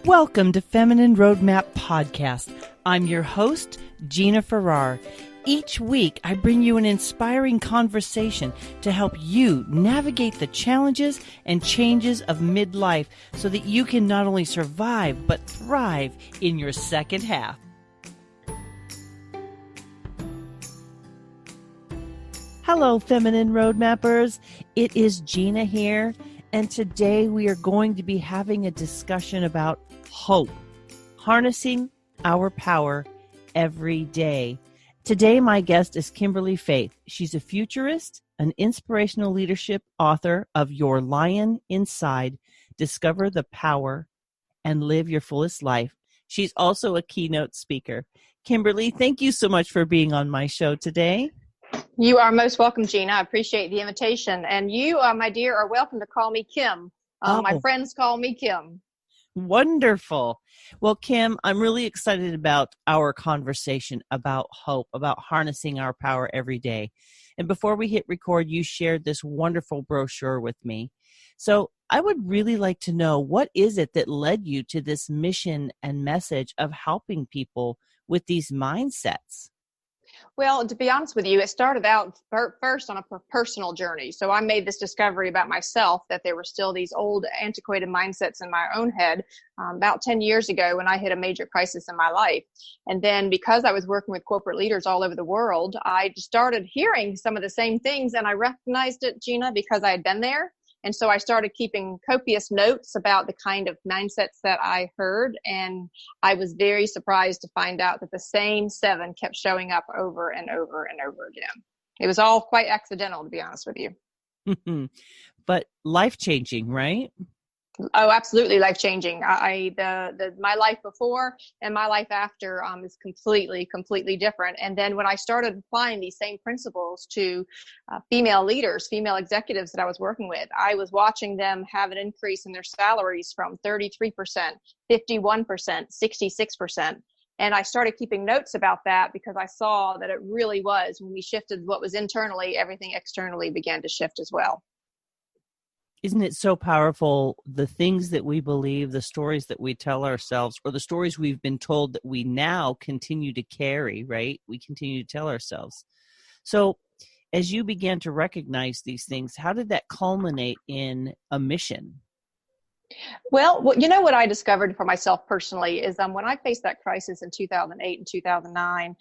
Welcome to Feminine Roadmap Podcast. I'm your host, Gina-R-Farrar. Each week, I bring you an inspiring conversation to help you navigate the challenges and changes of midlife so that you can not only survive, but thrive in your second half. Hello, Feminine Roadmappers. It is Gina here, and today we are going to be having a discussion about hope, harnessing our power every day. Today, my guest is Kimberly-Faith. She's a futurist, an inspirational leadership author of Your Lion Inside, Discover the Power, and Live Your Fullest Life. She's also a keynote speaker. Kimberly, thank you so much for being on my show today. You are most welcome, Gina. I appreciate the invitation. And you, my dear, are welcome to call me Kim. My friends call me Kim. Wonderful. Well, Kim, I'm really excited about our conversation about hope, about harnessing our power every day. And before we hit record, you shared this wonderful brochure with me. So I would really like to know, what is it that led you to this mission and message of helping people with these mindsets? Well, to be honest with you, it started out first on a personal journey. So I made this discovery about myself that there were still these old antiquated mindsets in my own head about 10 years ago when I hit a major crisis in my life. And then because I was working with corporate leaders all over the world, I started hearing some of the same things, and I recognized it, Gina, because I had been there. And so I started keeping copious notes about the kind of mindsets that I heard. And I was very surprised to find out that the same 7 kept showing up over and over and over again. It was all quite accidental, to be honest with you. But life-changing, right? Oh, absolutely life-changing. My life before and my life after is completely different. And then when I started applying these same principles to female leaders, female executives that I was working with, I was watching them have an increase in their salaries from 33%, 51%, 66%. And I started keeping notes about that because I saw that it really was, when we shifted what was internally, everything externally began to shift as well. Isn't it so powerful, the things that we believe, the stories that we tell ourselves, or the stories we've been told that we now continue to carry, right? We continue to tell ourselves. So as you began to recognize these things, how did that culminate in a mission? Well, you know what I discovered for myself personally is when I faced that crisis in 2008 and 2009,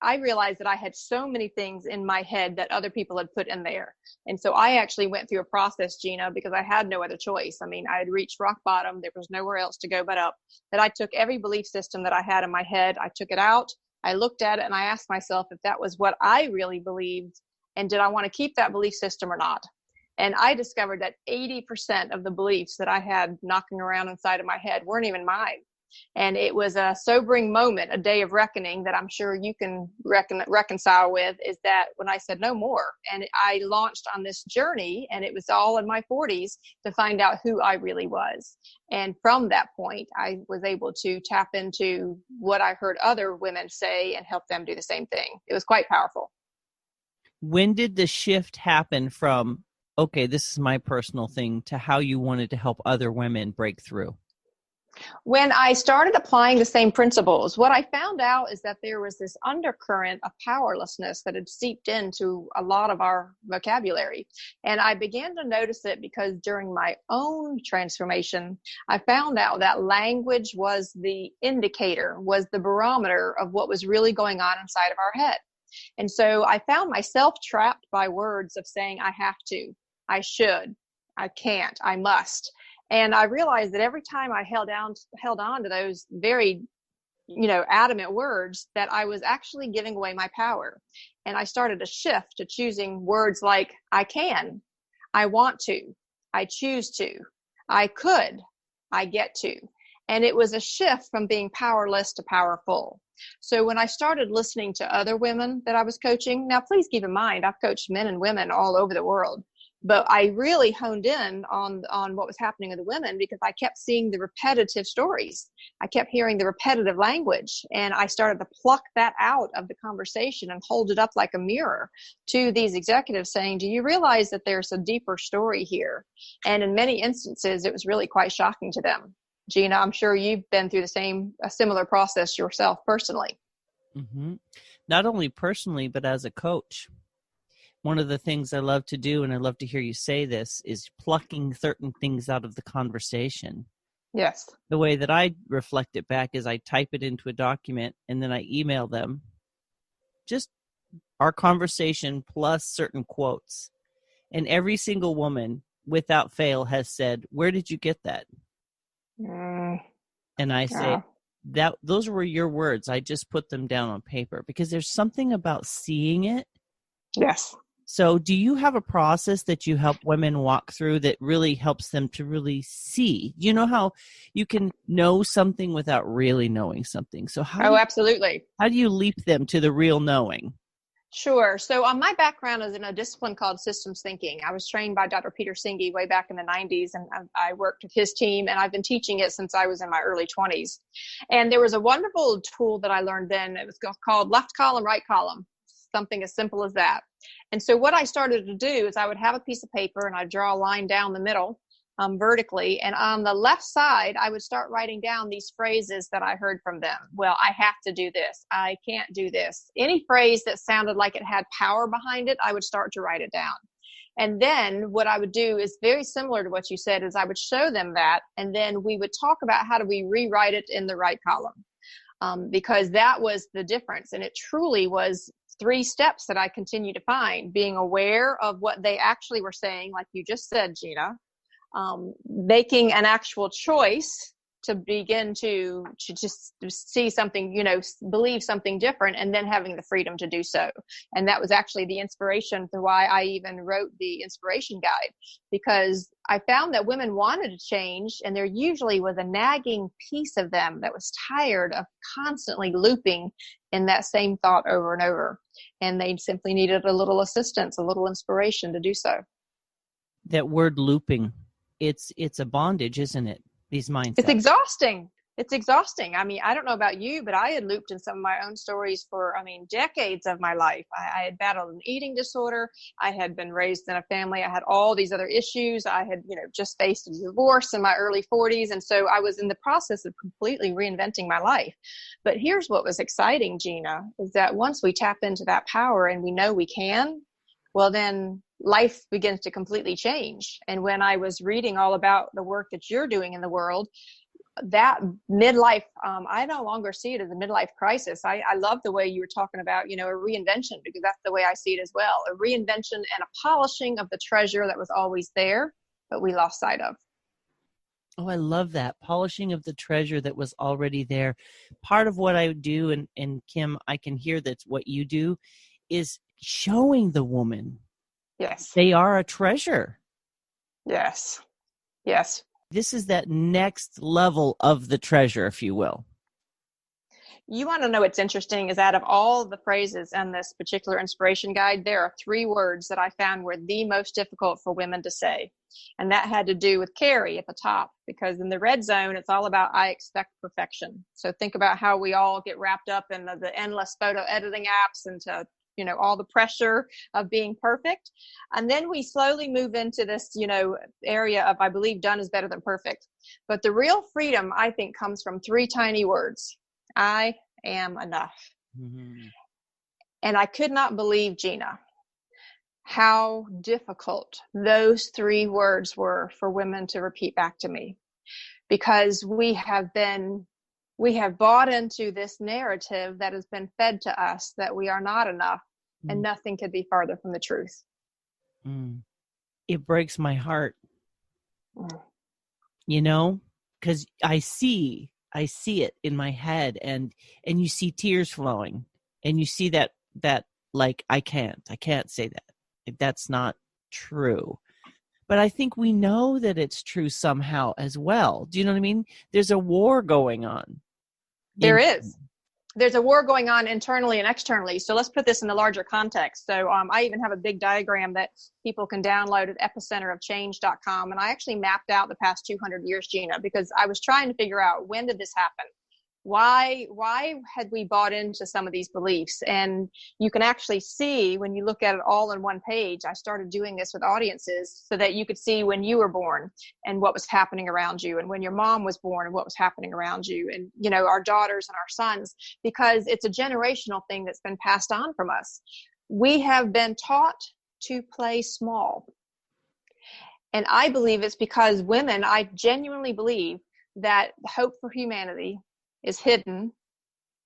I realized that I had so many things in my head that other people had put in there. And so I actually went through a process, Gina, because I had no other choice. I mean, I had reached rock bottom. There was nowhere else to go but up. That I took every belief system that I had in my head. I took it out. I looked at it and I asked myself if that was what I really believed. And did I want to keep that belief system or not? And I discovered that 80% of the beliefs that I had knocking around inside of my head weren't even mine. And it was a sobering moment, a day of reckoning that I'm sure you can reconcile with, is that when I said no more, and I launched on this journey, and it was all in my 40s to find out who I really was. And from that point, I was able to tap into what I heard other women say and help them do the same thing. It was quite powerful. When did the shift happen from, okay, this is my personal thing, to how you wanted to help other women break through? When I started applying the same principles, what I found out is that there was this undercurrent of powerlessness that had seeped into a lot of our vocabulary. And I began to notice it because during my own transformation, I found out that language was the indicator, was the barometer of what was really going on inside of our head. And so I found myself trapped by words of saying, I have to, I should, I can't, I must. And I realized that every time I held on to those very, adamant words, that I was actually giving away my power. And I started a shift to choosing words like I can, I want to, I choose to, I could, I get to. And it was a shift from being powerless to powerful. So when I started listening to other women that I was coaching, now please keep in mind, I've coached men and women all over the world. But I really honed in on what was happening with the women because I kept seeing the repetitive stories. I kept hearing the repetitive language, and I started to pluck that out of the conversation and hold it up like a mirror to these executives saying, do you realize that there's a deeper story here? And in many instances, it was really quite shocking to them. Gina, I'm sure you've been through a similar process yourself personally. Mm-hmm. Not only personally, but as a coach. One of the things I love to do, and I love to hear you say this, is plucking certain things out of the conversation. Yes. The way that I reflect it back is I type it into a document and then I email them just our conversation plus certain quotes. And every single woman, without fail, has said, "Where did you get that?" And I say, those were your words. I just put them down on paper, because there's something about seeing it. Yes. So do you have a process that you help women walk through that really helps them to really see? You know how you can know something without really knowing something. So absolutely. How do you leap them to the real knowing? Sure. So my background is in a discipline called systems thinking. I was trained by Dr. Peter Singhi way back in the 90s, and I worked with his team, and I've been teaching it since I was in my early 20s. And there was a wonderful tool that I learned then. It was called left column, right column, something as simple as that. And so what I started to do is I would have a piece of paper and I'd draw a line down the middle vertically. And on the left side, I would start writing down these phrases that I heard from them. Well, I have to do this. I can't do this. Any phrase that sounded like it had power behind it, I would start to write it down. And then what I would do is very similar to what you said, is I would show them that. And then we would talk about how do we rewrite it in the right column, because that was the difference. And it truly was 3 steps that I continue to find: being aware of what they actually were saying, like you just said, Gina, making an actual choice to begin to just see something, believe something different, and then having the freedom to do so. And that was actually the inspiration for why I even wrote the inspiration guide, because I found that women wanted to change, and there usually was a nagging piece of them that was tired of constantly looping in that same thought over and over. And they simply needed a little assistance, a little inspiration to do so. That word looping, it's a bondage, isn't it? These mindsets. It's exhausting. It's exhausting. I mean, I don't know about you, but I had looped in some of my own stories for, decades of my life. I had battled an eating disorder. I had been raised in a family. I had all these other issues. I had, just faced a divorce in my early 40s. And so I was in the process of completely reinventing my life. But here's what was exciting, Gina, is that once we tap into that power and we know we can, well, then life begins to completely change. And when I was reading all about the work that you're doing in the world, that midlife, I no longer see it as a midlife crisis. I love the way you were talking about, a reinvention, because that's the way I see it as well. A reinvention and a polishing of the treasure that was always there, but we lost sight of. Oh, I love that. Polishing of the treasure that was already there. Part of what I do, and Kim, I can hear that's what you do, is showing the woman. Yes. They are a treasure. Yes. Yes. This is that next level of the treasure, if you will. You want to know what's interesting is out of all the phrases in this particular inspiration guide, there are 3 words that I found were the most difficult for women to say. And that had to do with carry at the top, because in the red zone, it's all about I expect perfection. So think about how we all get wrapped up in the endless photo editing apps and to all the pressure of being perfect. And then we slowly move into this, area of, I believe done is better than perfect. But the real freedom, I think, comes from 3 tiny words. I am enough. Mm-hmm. And I could not believe, Gina, how difficult those 3 words were for women to repeat back to me, because we have bought into this narrative that has been fed to us that we are not enough, and nothing could be farther from the truth. It breaks my heart, because I see it in my head, and you see tears flowing, and you see that like, I can't say that. That's not true. But I think we know that it's true somehow as well. Do you know what I mean? There's a war going on. There is. There's a war going on internally and externally. So let's put this in the larger context. So I even have a big diagram that people can download at epicenterofchange.com. And I actually mapped out the past 200 years, Gina, because I was trying to figure out, when did this happen? Why had we bought into some of these beliefs? And you can actually see when you look at it all in one page. I started doing this with audiences so that you could see when you were born and what was happening around you, and when your mom was born and what was happening around you, and our daughters and our sons, because it's a generational thing that's been passed on from us. We have been taught to play small. And I believe it's because women, I genuinely believe that hope for humanity is hidden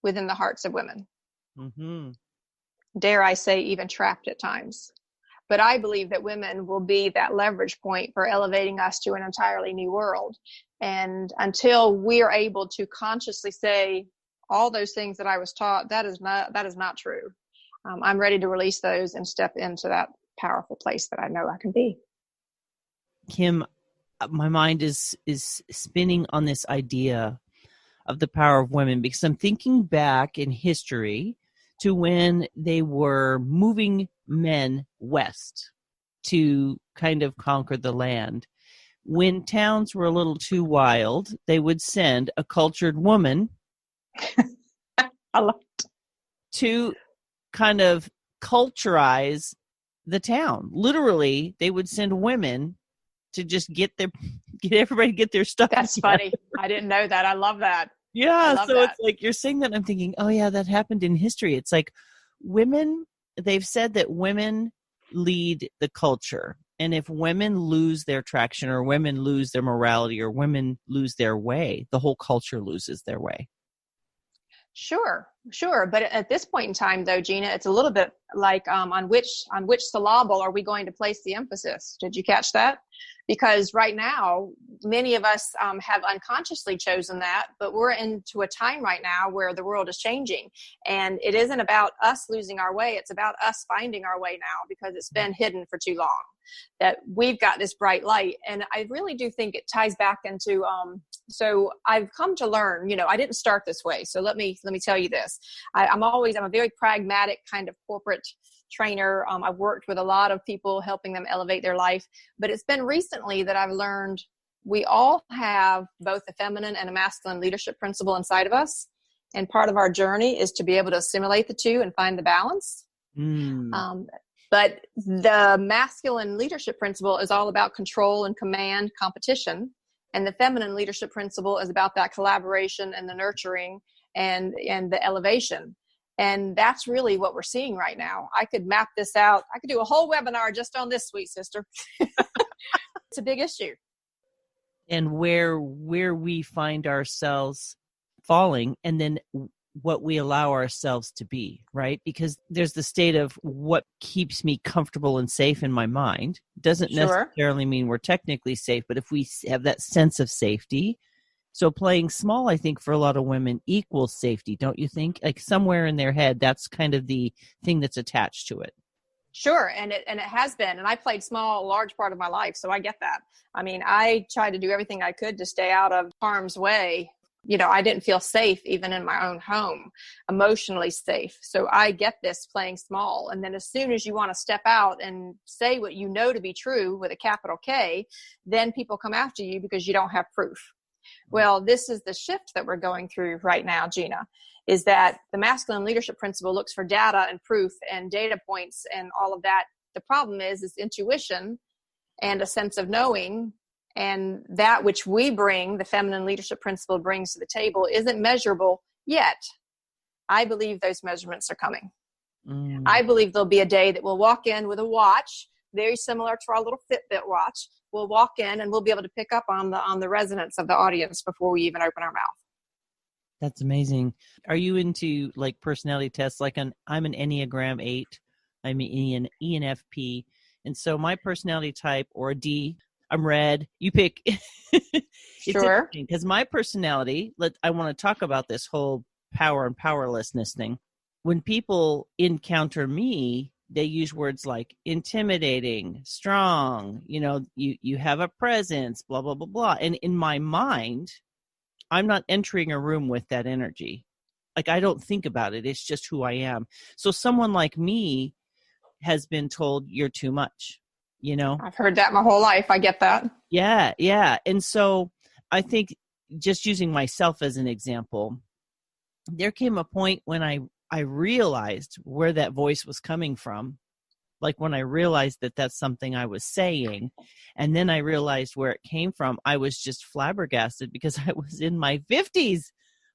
within the hearts of women. Mm-hmm. Dare I say, even trapped at times. But I believe that women will be that leverage point for elevating us to an entirely new world. And until we are able to consciously say all those things that I was taught, that is not true. I'm ready to release those and step into that powerful place that I know I can be. Kim, my mind is spinning on this idea of the power of women, because I'm thinking back in history to when they were moving men west to kind of conquer the land. When towns were a little too wild, they would send a cultured woman I love it. to kind of culturize the town. Literally, they would send women to just get everybody to get their stuff. That's together. funny. I didn't know that. I love that. Yeah. So that. It's like you're saying that, I'm thinking, oh yeah, that happened in history. It's like women, they've said that women lead the culture. And if women lose their traction, or women lose their morality, or women lose their way, the whole culture loses their way. Sure. But at this point in time, though, Gina, it's a little bit like on which syllable are we going to place the emphasis? Did you catch that? Because right now, many of us have unconsciously chosen that, but we're into a time right now where the world is changing. And it isn't about us losing our way. It's about us finding our way now, because it's been hidden for too long, that we've got this bright light. And I really do think it ties back into, so I've come to learn, I didn't start this way. So let me tell you this. I'm a very pragmatic kind of corporate trainer. I've worked with a lot of people, helping them elevate their life. But it's been recently that I've learned we all have both a feminine and a masculine leadership principle inside of us. And part of our journey is to be able to assimilate the two and find the balance. But the masculine leadership principle is all about control and command, competition. And the feminine leadership principle is about that collaboration and the nurturing and the elevation. And that's really what we're seeing right now. I could map this out. I could do a whole webinar just on this, sweet sister. It's a big issue. And where we find ourselves falling, and then what we allow ourselves to be, right? Because there's the state of what keeps me comfortable and safe in my mind. Doesn't necessarily mean we're technically safe, but if we have that sense of safety. So playing small, I think, for a lot of women equals safety, don't you think? Like somewhere in their head, that's kind of the thing that's attached to it. Sure, and it has been. And I played small a large part of my life, so I get that. I mean, I tried to do everything I could to stay out of harm's way. I didn't feel safe even in my own home, emotionally safe. So I get this, playing small. And then as soon as you want to step out and say what you know to be true with a capital K, then people come after you because you don't have proof. Well, this is the shift that we're going through right now, Gina, is that the masculine leadership principle looks for data and proof and data points and all of that. The problem is intuition and a sense of knowing, and that which we bring, the feminine leadership principle brings to the table, isn't measurable yet. I believe those measurements are coming. I believe there'll be a day that we'll walk in with a watch, very similar to our little Fitbit watch. We'll walk in and we'll be able to pick up on the resonance of the audience before we even open our mouth. That's amazing. Are you into like personality tests? Like I'm an Enneagram 8. I'm an ENFP. And so my personality type, or a D, I'm red. You pick. Sure. Because my personality, I want to talk about this whole power and powerlessness thing. When people encounter me, they use words like intimidating, strong, you have a presence, blah, blah, blah, blah. And in my mind, I'm not entering a room with that energy. Like, I don't think about it. It's just who I am. So someone like me has been told you're too much, I've heard that my whole life. I get that. Yeah. And so I think, just using myself as an example, there came a point when I realized where that voice was coming from. Like when I realized that that's something I was saying, and then I realized where it came from, I was just flabbergasted because I was in my 50s.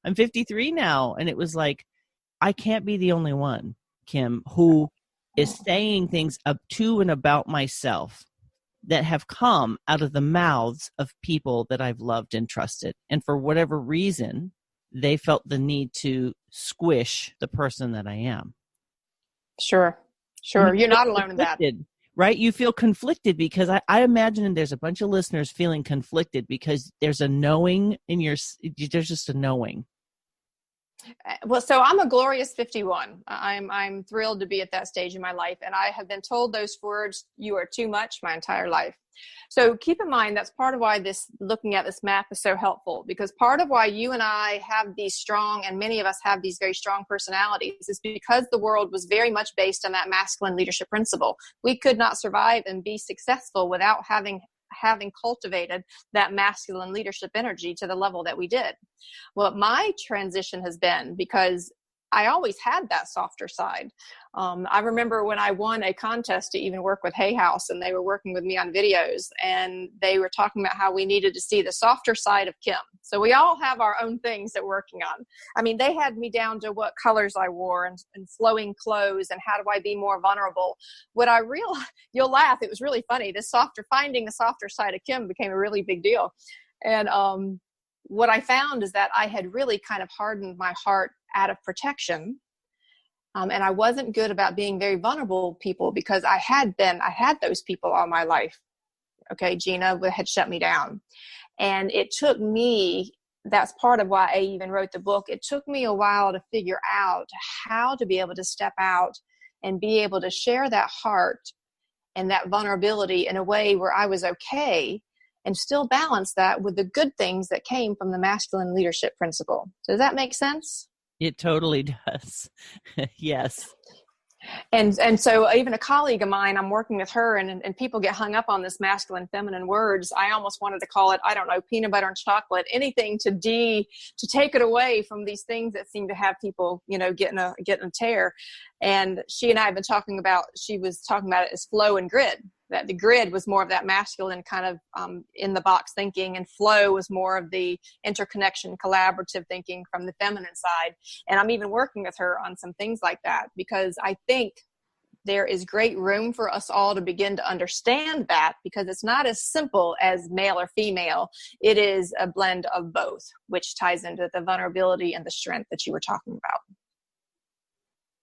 I'm 53 now. And it was like, I can't be the only one, Kim, who is saying things up to and about myself that have come out of the mouths of people that I've loved and trusted. And for whatever reason, they felt the need to squish the person that I am. Sure. You're not alone in that. Right? You feel conflicted because I imagine there's a bunch of listeners feeling conflicted because there's a knowing there's just a knowing. Well, so I'm a glorious 51. I'm thrilled to be at that stage in my life. And I have been told those words, "You are too much," my entire life. So keep in mind, that's part of why looking at this map is so helpful, because part of why you and I have these strong, and many of us have these very strong personalities, is because the world was very much based on that masculine leadership principle. We could not survive and be successful without having cultivated that masculine leadership energy to the level that we did. Well, my transition has been because I always had that softer side. I remember when I won a contest to even work with Hay House, and they were working with me on videos, and they were talking about how we needed to see the softer side of Kim. So we all have our own things that we're working on. I mean, they had me down to what colors I wore and flowing clothes and how do I be more vulnerable. What I realized, you'll laugh, it was really funny. Finding the softer side of Kim became a really big deal. And what I found is that I had really kind of hardened my heart out of protection. And I wasn't good about being very vulnerable with people because I had those people all my life. Okay, Gina had shut me down. And it took me, that's part of why I even wrote the book. It took me a while to figure out how to be able to step out and be able to share that heart and that vulnerability in a way where I was okay and still balance that with the good things that came from the masculine leadership principle. Does that make sense? It totally does. Yes. And so even a colleague of mine, I'm working with her, and people get hung up on this masculine, feminine words. I almost wanted to call it, I don't know, peanut butter and chocolate, anything to take it away from these things that seem to have people, getting a tear. And she and I have been talking about, she was talking about it as flow and grid, that the grid was more of that masculine kind of in the box thinking, and flow was more of the interconnection, collaborative thinking from the feminine side. And I'm even working with her on some things like that, because I think there is great room for us all to begin to understand that, because it's not as simple as male or female. It is a blend of both, which ties into the vulnerability and the strength that you were talking about.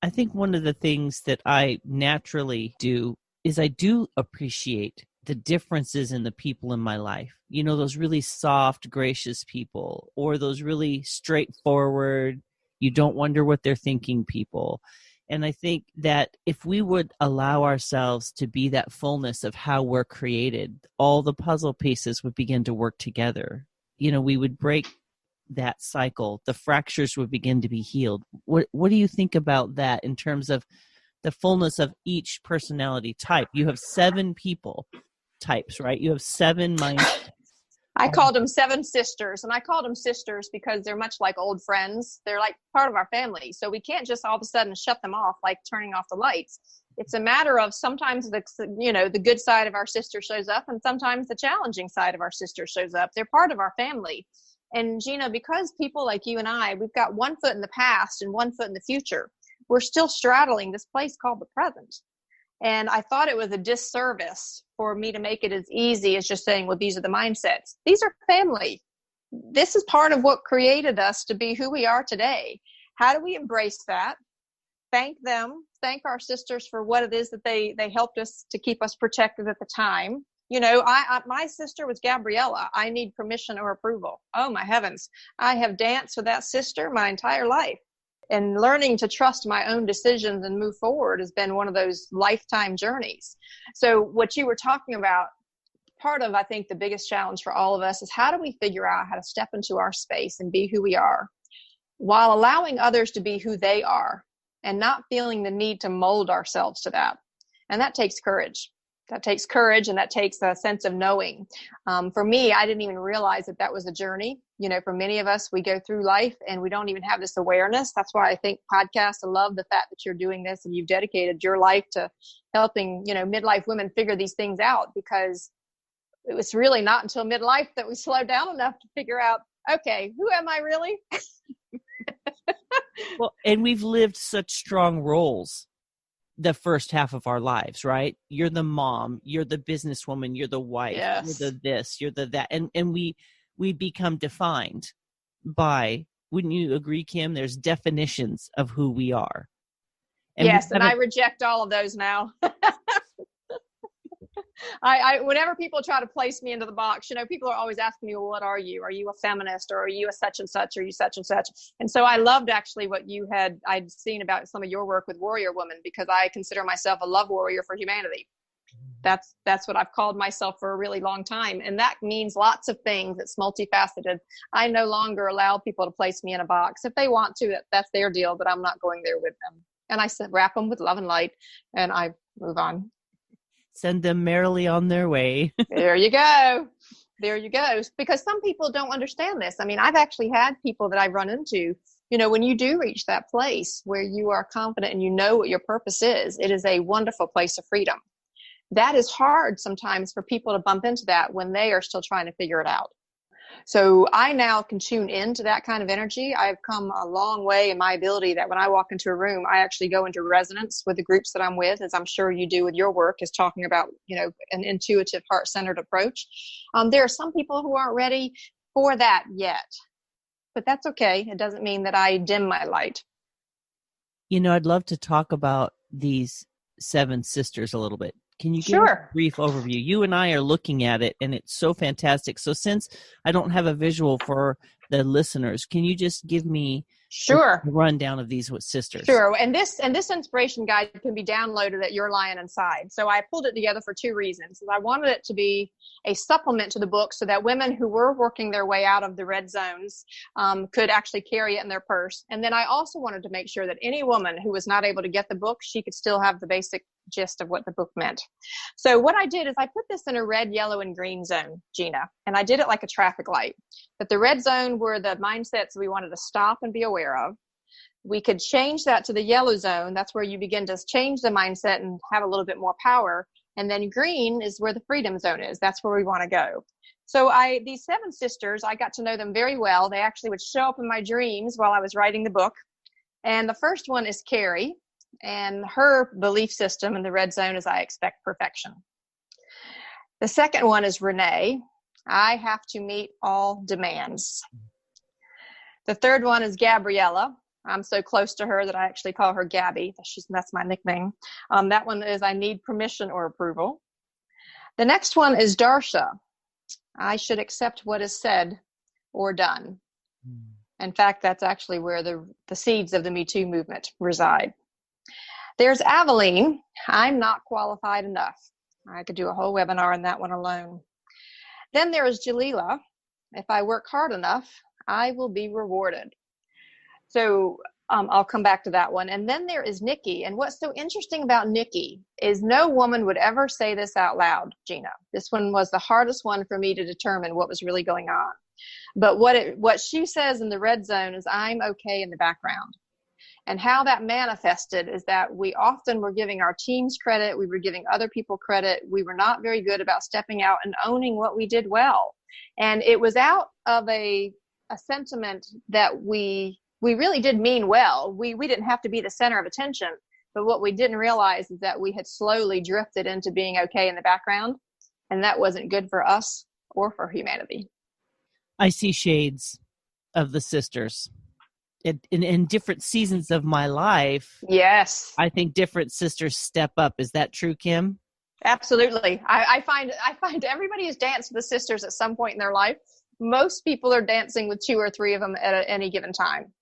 I think one of the things that I naturally do is I do appreciate the differences in the people in my life. Those really soft, gracious people, or those really straightforward, you don't wonder what they're thinking people. And I think that if we would allow ourselves to be that fullness of how we're created, all the puzzle pieces would begin to work together. We would break that cycle. The fractures would begin to be healed. What do you think about that in terms of the fullness of each personality type? You have 7 people types, right? You have 7 mindsets. I called them 7 sisters, and I called them sisters because they're much like old friends. They're like part of our family. So we can't just all of a sudden shut them off like turning off the lights. It's a matter of sometimes the good side of our sister shows up, and sometimes the challenging side of our sister shows up. They're part of our family. And Gina, because people like you and I, we've got one foot in the past and one foot in the future. We're still straddling this place called the present. And I thought it was a disservice for me to make it as easy as just saying, well, these are the mindsets. These are family. This is part of what created us to be who we are today. How do we embrace that? Thank them. Thank our sisters for what it is that they helped us to keep us protected at the time. My sister was Gabriella. I need permission or approval. Oh, my heavens. I have danced with that sister my entire life. And learning to trust my own decisions and move forward has been one of those lifetime journeys. So what you were talking about, part of, I think, the biggest challenge for all of us is how do we figure out how to step into our space and be who we are while allowing others to be who they are and not feeling the need to mold ourselves to that. And that takes courage. That takes courage, and that takes a sense of knowing. For me, I didn't even realize that was a journey For many of us, we go through life and we don't even have this awareness. That's why I think podcasts, I love the fact that you're doing this and you've dedicated your life to helping, midlife women figure these things out, because it was really not until midlife that we slowed down enough to figure out, okay, who am I really? Well, and we've lived such strong roles the first half of our lives, right? You're the mom, you're the businesswoman, you're the wife, Yes. you're the this, you're the that. And we become defined by, wouldn't you agree, Kim? There's definitions of who we are. And yes, and I reject all of those now. I whenever people try to place me into the box, people are always asking me, well, what are you? Are you a feminist, or are you a such and such? Are you such and such? And so I loved actually what I'd seen about some of your work with Warrior Woman, because I consider myself a love warrior for humanity. That's what I've called myself for a really long time. And that means lots of things. It's multifaceted. I no longer allow people to place me in a box. If they want to, that's their deal, but I'm not going there with them. And I wrap them with love and light, and I move on. Send them merrily on their way. There you go. There you go. Because some people don't understand this. I mean, I've actually had people that I've run into, when you do reach that place where you are confident and you know what your purpose is, it is a wonderful place of freedom. That is hard sometimes for people to bump into that when they are still trying to figure it out. So I now can tune into that kind of energy. I've come a long way in my ability that when I walk into a room, I actually go into resonance with the groups that I'm with, as I'm sure you do with your work, is talking about, an intuitive, heart-centered approach. There are some people who aren't ready for that yet, but that's okay. It doesn't mean that I dim my light. I'd love to talk about these 7 sisters a little bit. Can you give us a brief overview? You and I are looking at it, and it's so fantastic. So since I don't have a visual for the listeners, can you just give me a rundown of these sisters? Sure. And this inspiration guide can be downloaded at Your Lion Inside. So I pulled it together for 2 reasons. I wanted it to be a supplement to the book so that women who were working their way out of the red zones could actually carry it in their purse. And then I also wanted to make sure that any woman who was not able to get the book, she could still have the basic gist of what the book meant. So what I did is I put this in a red, yellow, and green zone, Gina, and I did it like a traffic light. But the red zone were the mindsets we wanted to stop and be aware of. We could change that to the yellow zone. That's where you begin to change the mindset and have a little bit more power. And then green is where the freedom zone is. That's where we want to go. So these 7 sisters, I got to know them very well. They actually would show up in my dreams while I was writing the book. And the first one is Carrie. And her belief system in the red zone is I expect perfection. The second one is Renee. I have to meet all demands. The third one is Gabriella. I'm so close to her that I actually call her Gabby. That's my nickname. That one is I need permission or approval. The next one is Darsha. I should accept what is said or done. In fact, that's actually where the seeds of the Me Too movement reside. There's Aveline. I'm not qualified enough. I could do a whole webinar on that one alone. Then there is Jalila. If I work hard enough, I will be rewarded. So I'll come back to that one. And then there is Nikki. And what's so interesting about Nikki is no woman would ever say this out loud, Gina. This one was the hardest one for me to determine what was really going on. But what she says in the red zone is I'm okay in the background. And how that manifested is that we often were giving our teams credit. We were giving other people credit. We were not very good about stepping out and owning what we did well. And it was out of a sentiment that we really did mean well. We didn't have to be the center of attention. But what we didn't realize is that we had slowly drifted into being okay in the background. And that wasn't good for us or for humanity. I see shades of the sisters. In different seasons of my life, yes, I think different sisters step up. Is that true, Kim? Absolutely. I find everybody has danced with the sisters at some point in their life. Most people are dancing with 2 or 3 of them at any given time.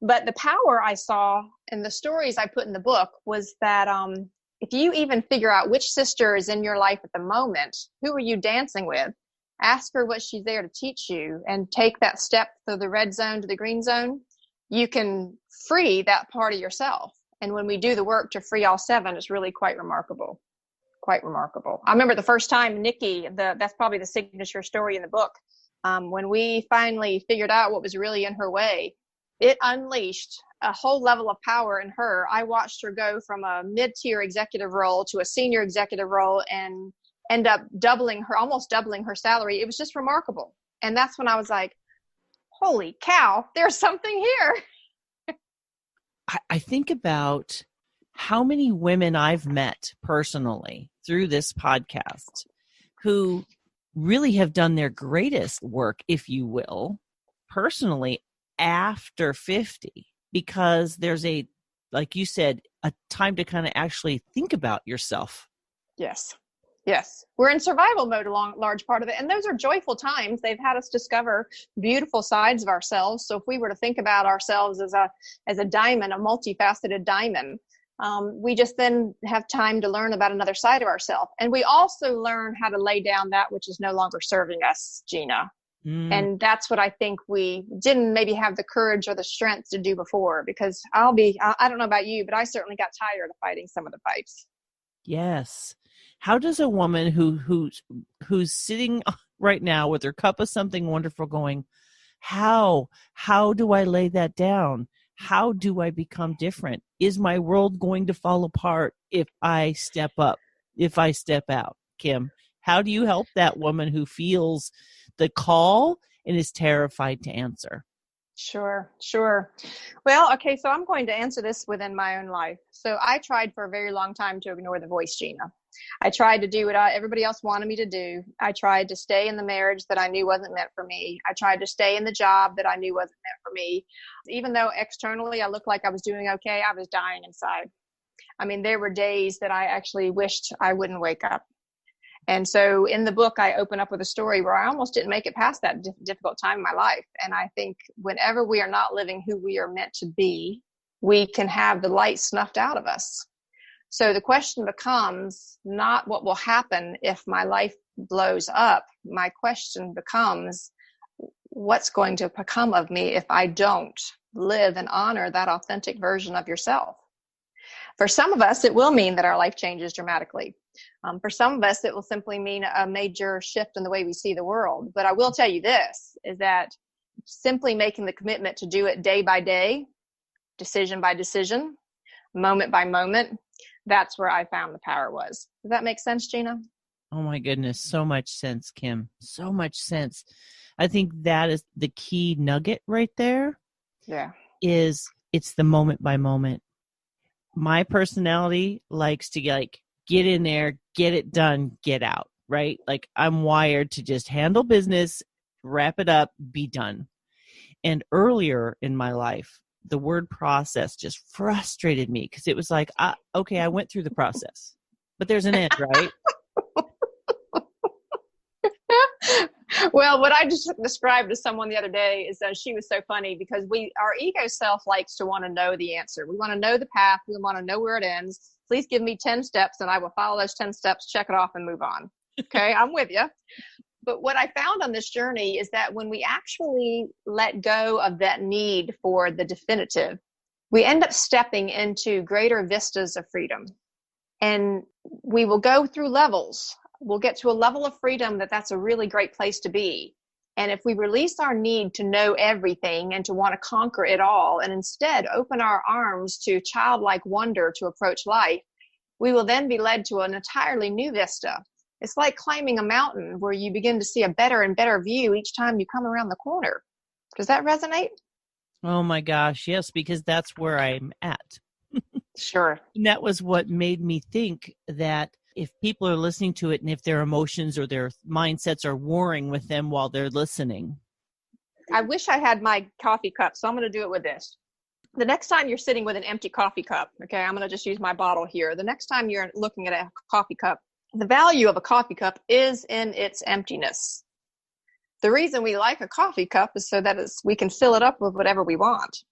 But the power I saw in the stories I put in the book was that if you even figure out which sister is in your life at the moment, who are you dancing with? Ask her what she's there to teach you and take that step through the red zone to the green zone. You can free that part of yourself. And when we do the work to free all 7, it's really quite remarkable. Quite remarkable. I remember the first time Nikki, that's probably the signature story in the book. When we finally figured out what was really in her way, it unleashed a whole level of power in her. I watched her go from a mid-tier executive role to a senior executive role and end up almost doubling her salary. It was just remarkable. And that's when I was like, holy cow, there's something here. I think about how many women I've met personally through this podcast who really have done their greatest work, if you will, personally after 50, because there's like you said, a time to kind of actually think about yourself. Yes. We're in survival mode a large part of it. And those are joyful times. They've had us discover beautiful sides of ourselves. So if we were to think about ourselves as a diamond, a multifaceted diamond, we just then have time to learn about another side of ourselves. And we also learn how to lay down that which is no longer serving us, Gina. And that's what I think we didn't maybe have the courage or the strength to do before, because I don't know about you, but I certainly got tired of fighting some of the fights. Yes. How does a woman who's sitting right now with her cup of something wonderful going, how do I lay that down? How do I become different? Is my world going to fall apart if I step up, if I step out? Kim, how do you help that woman who feels the call and is terrified to answer? Sure. Well, okay, so I'm going to answer this within my own life. So I tried for a very long time to ignore the voice, Gina. I tried to do what everybody else wanted me to do. I tried to stay in the marriage that I knew wasn't meant for me. I tried to stay in the job that I knew wasn't meant for me. Even though externally I looked like I was doing okay, I was dying inside. I mean, there were days that I actually wished I wouldn't wake up. And so in the book, I open up with a story where I almost didn't make it past that difficult time in my life. And I think whenever we are not living who we are meant to be, we can have the light snuffed out of us. So the question becomes not what will happen if my life blows up. My question becomes, what's going to become of me if I don't live and honor that authentic version of yourself? For some of us, it will mean that our life changes dramatically. For some of us, it will simply mean a major shift in the way we see the world. But I will tell you this, is that simply making the commitment to do it day by day, decision by decision, moment by moment, that's where I found the power was. Does that make sense, Gina? Oh my goodness. So much sense, Kim. So much sense. I think that is the key nugget right there. Yeah. It's the moment by moment. My personality likes to get in there, get it done, get out, right? Like I'm wired to just handle business, wrap it up, be done. And earlier in my life, the word process just frustrated me because it was like, okay, I went through the process, but there's an end, right? Well, what I just described to someone the other day is that she was so funny because our ego self likes to want to know the answer. We want to know the path. We want to know where it ends. Please give me 10 steps and I will follow those 10 steps, check it off and move on. Okay, I'm with you. But what I found on this journey is that when we actually let go of that need for the definitive, we end up stepping into greater vistas of freedom. And we will go through levels. We'll get to a level of freedom that's a really great place to be. And if we release our need to know everything and to want to conquer it all, and instead open our arms to childlike wonder to approach life, we will then be led to an entirely new vista. It's like climbing a mountain where you begin to see a better and better view each time you come around the corner. Does that resonate? Oh my gosh, yes, because that's where I'm at. Sure. And that was what made me think that if people are listening to it and if their emotions or their mindsets are warring with them while they're listening. I wish I had my coffee cup, so I'm going to do it with this. The next time you're sitting with an empty coffee cup, okay, I'm going to just use my bottle here. The next time you're looking at a coffee cup, the value of a coffee cup is in its emptiness. The reason we like a coffee cup is so that we can fill it up with whatever we want.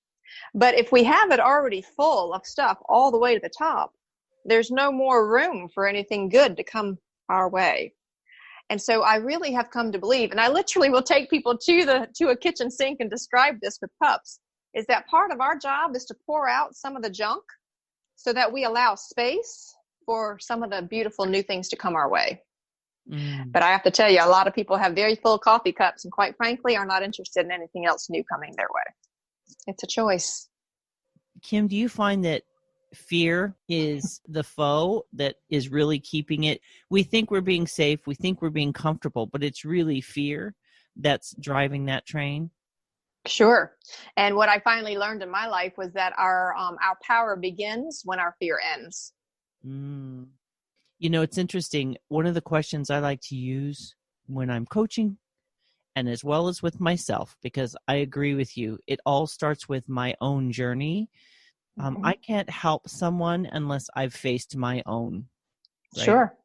But if we have it already full of stuff all the way to the top, there's no more room for anything good to come our way. And so I really have come to believe, and I literally will take people to a kitchen sink and describe this with cups, is that part of our job is to pour out some of the junk so that we allow space for some of the beautiful new things to come our way. Mm. But I have to tell you, a lot of people have very full coffee cups and quite frankly are not interested in anything else new coming their way. It's a choice. Kim, do you find that fear is the foe that is really keeping it? We think we're being safe, we think we're being comfortable, but it's really fear that's driving that train. Sure. And what I finally learned in my life was that our power begins when our fear ends. Mm. You know, it's interesting. One of the questions I like to use when I'm coaching and as well as with myself, because I agree with you, it all starts with my own journey. I can't help someone unless I've faced my own, right? Sure.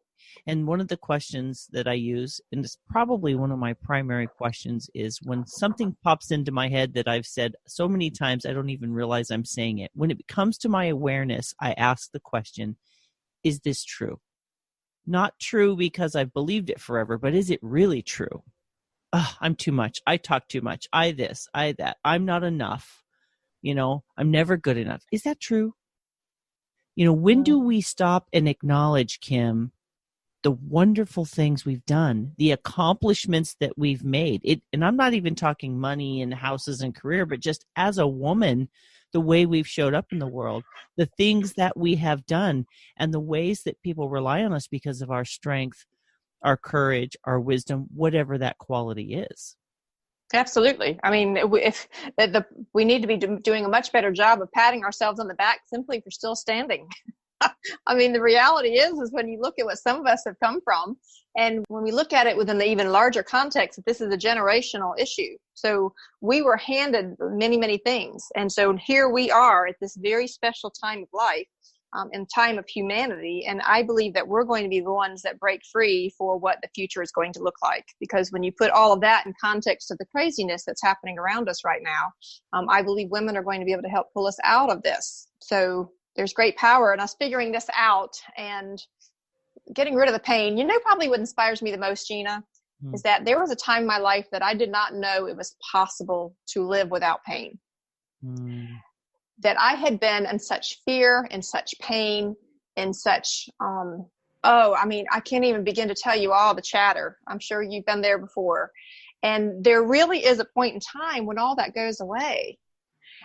And one of the questions that I use, and it's probably one of my primary questions, is when something pops into my head that I've said so many times I don't even realize I'm saying it. When it comes to my awareness, I ask the question, is this true? Not true because I've believed it forever, but is it really true? I'm too much. I talk too much. I this, I that. I'm not enough. I'm never good enough. Is that true? When do we stop and acknowledge, Kim, the wonderful things we've done, the accomplishments that we've made? And I'm not even talking money and houses and career, but just as a woman, the way we've showed up in the world, the things that we have done, and the ways that people rely on us because of our strength, our courage, our wisdom, whatever that quality is. Absolutely. I mean, we need to be doing a much better job of patting ourselves on the back simply for still standing. I mean, the reality is when you look at what some of us have come from, and when we look at it within the even larger context, that this is a generational issue. So we were handed many, many things. And so here we are at this very special time of life, in time of humanity. And I believe that we're going to be the ones that break free for what the future is going to look like. Because when you put all of that in context of the craziness that's happening around us right now, I believe women are going to be able to help pull us out of this. So there's great power in us figuring this out and getting rid of the pain. Probably what inspires me the most, Gina, is that there was a time in my life that I did not know it was possible to live without pain. That I had been in such fear and such pain and such, I can't even begin to tell you all the chatter. I'm sure you've been there before. And there really is a point in time when all that goes away.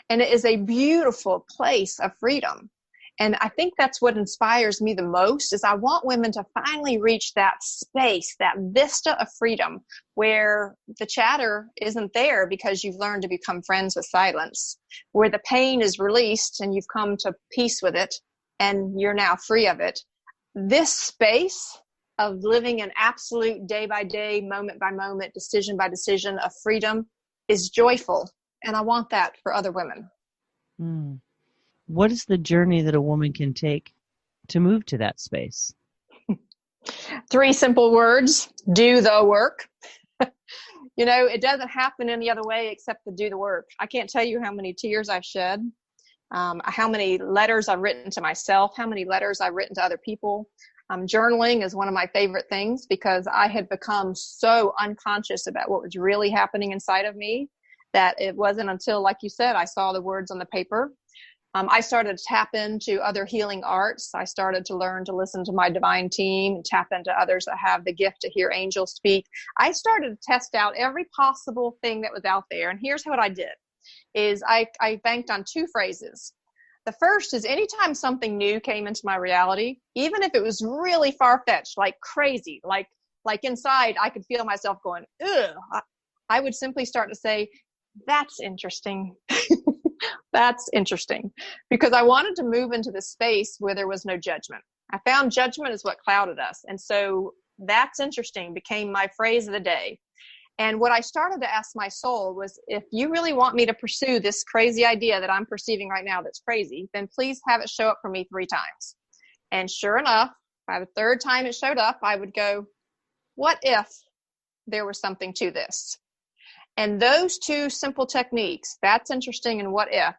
And it is a beautiful place of freedom. And I think that's what inspires me the most is I want women to finally reach that space, that vista of freedom where the chatter isn't there because you've learned to become friends with silence, where the pain is released and you've come to peace with it and you're now free of it. This space of living an absolute day by day, moment by moment, decision by decision of freedom is joyful. And I want that for other women. What is the journey that a woman can take to move to that space? 3 simple words: do the work. It doesn't happen any other way except to do the work. I can't tell you how many tears I've shed, how many letters I've written to myself, how many letters I've written to other people. Journaling is one of my favorite things because I had become so unconscious about what was really happening inside of me that it wasn't until, like you said, I saw the words on the paper. I started to tap into other healing arts. I started to learn to listen to my divine team and tap into others that have the gift to hear angels speak. I started to test out every possible thing that was out there. And here's what I did is I banked on 2 phrases. The first is anytime something new came into my reality, even if it was really far-fetched, like crazy, like inside, I could feel myself going, ugh, I would simply start to say, that's interesting. That's interesting, because I wanted to move into the space where there was no judgment. I found judgment is what clouded us. And so that's interesting became my phrase of the day. And what I started to ask my soul was, if you really want me to pursue this crazy idea that I'm perceiving right now that's crazy, then please have it show up for me 3 times. And sure enough, by the 3rd time it showed up, I would go, what if there was something to this? And those 2 simple techniques, that's interesting and what if,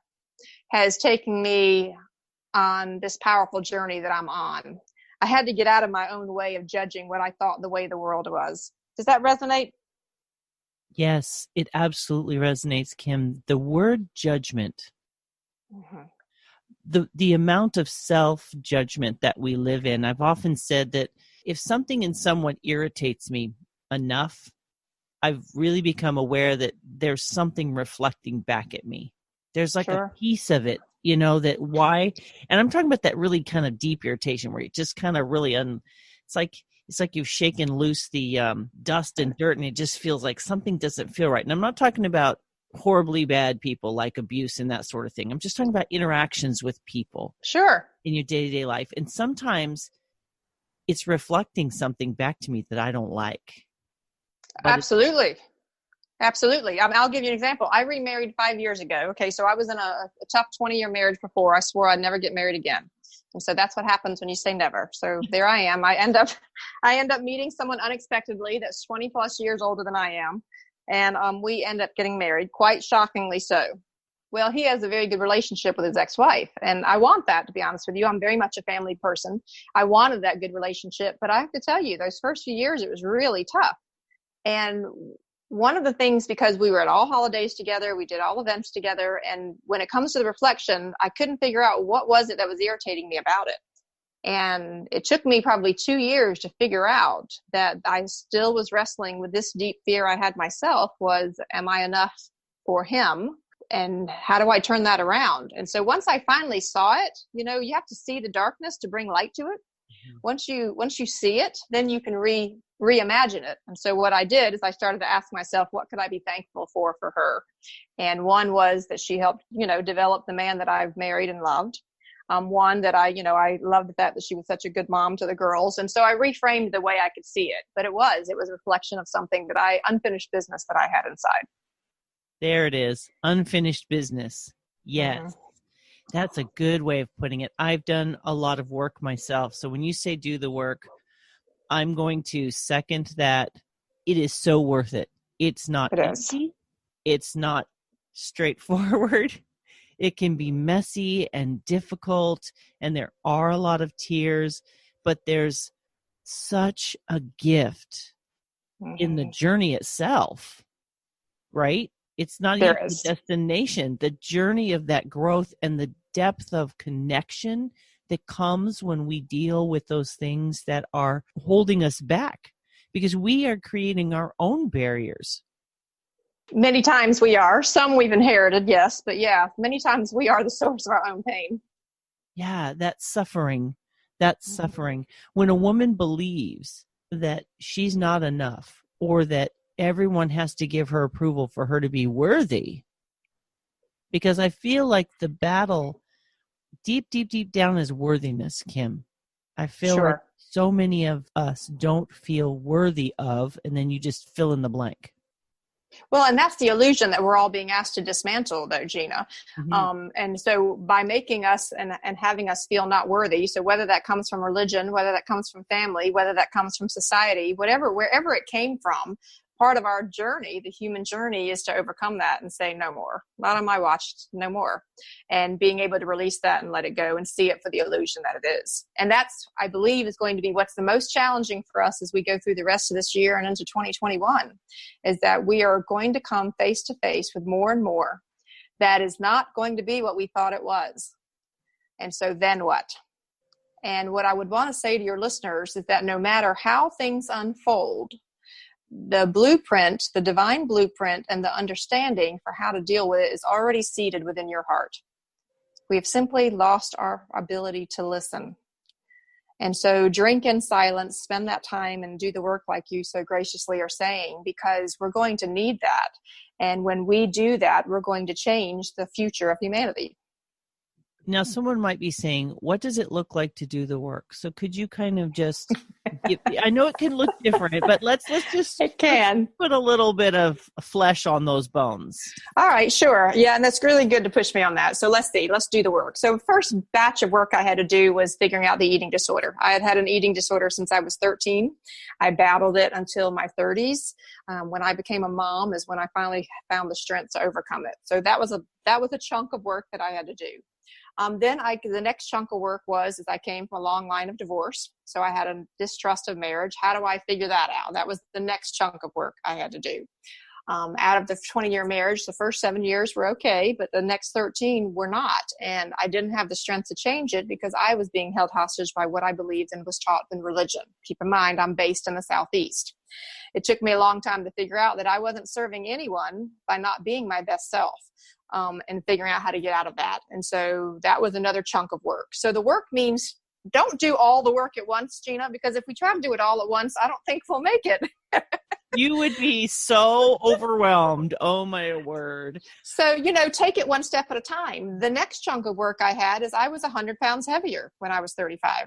has taken me on this powerful journey that I'm on. I had to get out of my own way of judging what I thought the way the world was. Does that resonate? Yes, it absolutely resonates, Kim. The word judgment, the amount of self-judgment that we live in. I've often said that if something in someone irritates me enough, I've really become aware that there's something reflecting back at me. There's like a piece of it, that why, and I'm talking about that really kind of deep irritation where you just kind of really, it's like you've shaken loose the dust and dirt and it just feels like something doesn't feel right. And I'm not talking about horribly bad people like abuse and that sort of thing. I'm just talking about interactions with people. Sure. In your day-to-day life. And sometimes it's reflecting something back to me that I don't like. Absolutely. Absolutely. I'll give you an example. I remarried 5 years ago. Okay. So I was in a tough 20-year marriage before. I swore I'd never get married again. And so that's what happens when you say never. So there I am. I end up meeting someone unexpectedly that's 20 plus years older than I am. And we end up getting married, quite shockingly so. Well, he has a very good relationship with his ex-wife. And I want that, to be honest with you. I'm very much a family person. I wanted that good relationship. But I have to tell you, those first few years, it was really tough. And one of the things, because we were at all holidays together, we did all events together. And when it comes to the reflection, I couldn't figure out what was it that was irritating me about it. And it took me probably 2 years to figure out that I still was wrestling with this deep fear I had myself was, am I enough for him? And how do I turn that around? And so once I finally saw it, you have to see the darkness to bring light to it. Mm-hmm. Once you see it, then you can reimagine it. And so what I did is I started to ask myself, what could I be thankful for her? And one was that she helped, develop the man that I've married and loved. One that I loved the fact that she was such a good mom to the girls. And so I reframed the way I could see it. But it was a reflection of something unfinished business that I had inside. There it is. Unfinished business. Yes. Mm-hmm. That's a good way of putting it. I've done a lot of work myself. So when you say do the work, I'm going to second that. It is so worth it. It's not easy. It's not straightforward. It can be messy and difficult, and there are a lot of tears, but there's such a gift in the journey itself, right? It's not even the destination, the journey of that growth and the depth of connection that comes when we deal with those things that are holding us back, because we are creating our own barriers. Many times we are. Some we've inherited, yes. But yeah, many times we are the source of our own pain. Yeah, that's suffering. That's suffering. When a woman believes that she's not enough, or that everyone has to give her approval for her to be worthy, because I feel like the battle deep, deep, deep down is worthiness, Kim. I feel like so many of us don't feel worthy of, and then you just fill in the blank. Well, and that's the illusion that we're all being asked to dismantle, though, Gina. Mm-hmm. And so by making us and having us feel not worthy, so whether that comes from religion, whether that comes from family, whether that comes from society, wherever it came from, part of our journey, the human journey, is to overcome that and say, no more, not on my watch, no more. And being able to release that and let it go and see it for the illusion that it is. And that's, I believe, is going to be what's the most challenging for us as we go through the rest of this year and into 2021, is that we are going to come face to face with more and more that is not going to be what we thought it was. And so then what? And what I would want to say to your listeners is that no matter how things unfold, the blueprint, the divine blueprint, and the understanding for how to deal with it is already seated within your heart. We have simply lost our ability to listen. And so drink in silence, spend that time and do the work like you so graciously are saying, because we're going to need that. And when we do that, we're going to change the future of humanity. Now, someone might be saying, what does it look like to do the work? So could you kind of just, I know it can look different, but let's just put a little bit of flesh on those bones. All right, sure. Yeah, and that's really good to push me on that. So let's do the work. So first batch of work I had to do was figuring out the eating disorder. I had had an eating disorder since I was 13. I battled it until my 30s. When I became a mom is when I finally found the strength to overcome it. So that was a chunk of work that I had to do. Then the next chunk of work was I came from a long line of divorce. So I had a distrust of marriage. How do I figure that out? That was the next chunk of work I had to do. Out of the 20-year marriage, the first 7 years were okay, but the next 13 were not. And I didn't have the strength to change it because I was being held hostage by what I believed and was taught in religion. Keep in mind, I'm based in the Southeast. It took me a long time to figure out that I wasn't serving anyone by not being my best self, and figuring out how to get out of that. And so that was another chunk of work. So the work means don't do all the work at once, Gina, because if we try to do it all at once, I don't think we'll make it. You would be so overwhelmed. Oh my word. So, take it one step at a time. The next chunk of work I had is I was 100 pounds heavier when I was 35.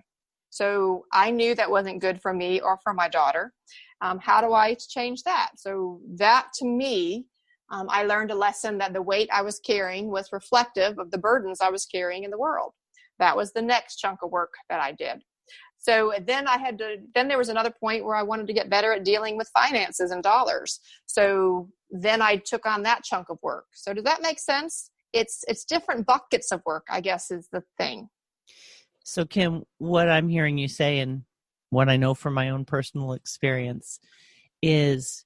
So I knew that wasn't good for me or for my daughter. How do I change that? So that to me, I learned a lesson that the weight I was carrying was reflective of the burdens I was carrying in the world. That was the next chunk of work that I did. So then there was another point where I wanted to get better at dealing with finances and dollars. So then I took on that chunk of work. So does that make sense? It's different buckets of work, I guess, is the thing. So Kim, what I'm hearing you say, and what I know from my own personal experience, is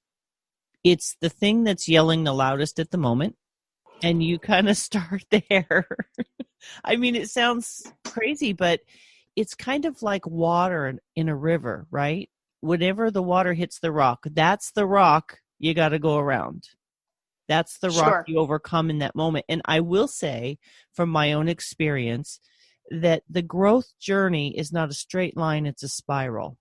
it's the thing that's yelling the loudest at the moment. And you kind of start there. I mean, it sounds crazy, but it's kind of like water in a river, right? Whenever the water hits the rock, that's the rock you got to go around. That's the rock you overcome in that moment. And I will say from my own experience that the growth journey is not a straight line, it's a spiral.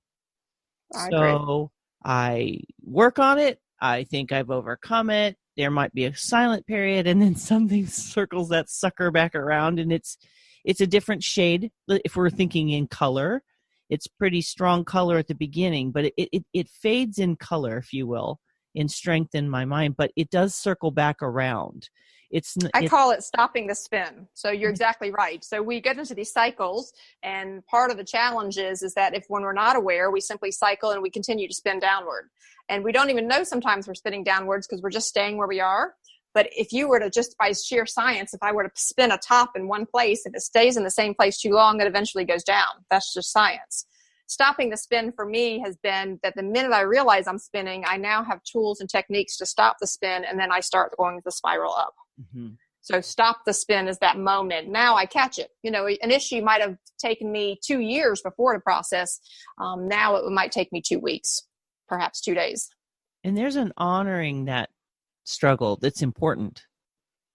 I agree. I work on it. I think I've overcome it. There might be a silent period, and then something circles that sucker back around, and it's a different shade. If we're thinking in color, it's pretty strong color at the beginning, but it fades in color, if you will, in strength in my mind, but it does circle back around. I call it stopping the spin. So you're exactly right. So we get into these cycles, and part of the challenge is that if when we're not aware, we simply cycle and we continue to spin downward. And we don't even know sometimes we're spinning downwards because we're just staying where we are. But if you were to, just by sheer science, if I were to spin a top in one place, if it stays in the same place too long, it eventually goes down. That's just science. Stopping the spin for me has been that the minute I realize I'm spinning, I now have tools and techniques to stop the spin, and then I start going the spiral up. Mm-hmm. So stop the spin is that moment. Now I catch it. An issue might have taken me 2 years before to process. Now it might take me 2 weeks, perhaps 2 days. And there's an honoring that struggle that's important.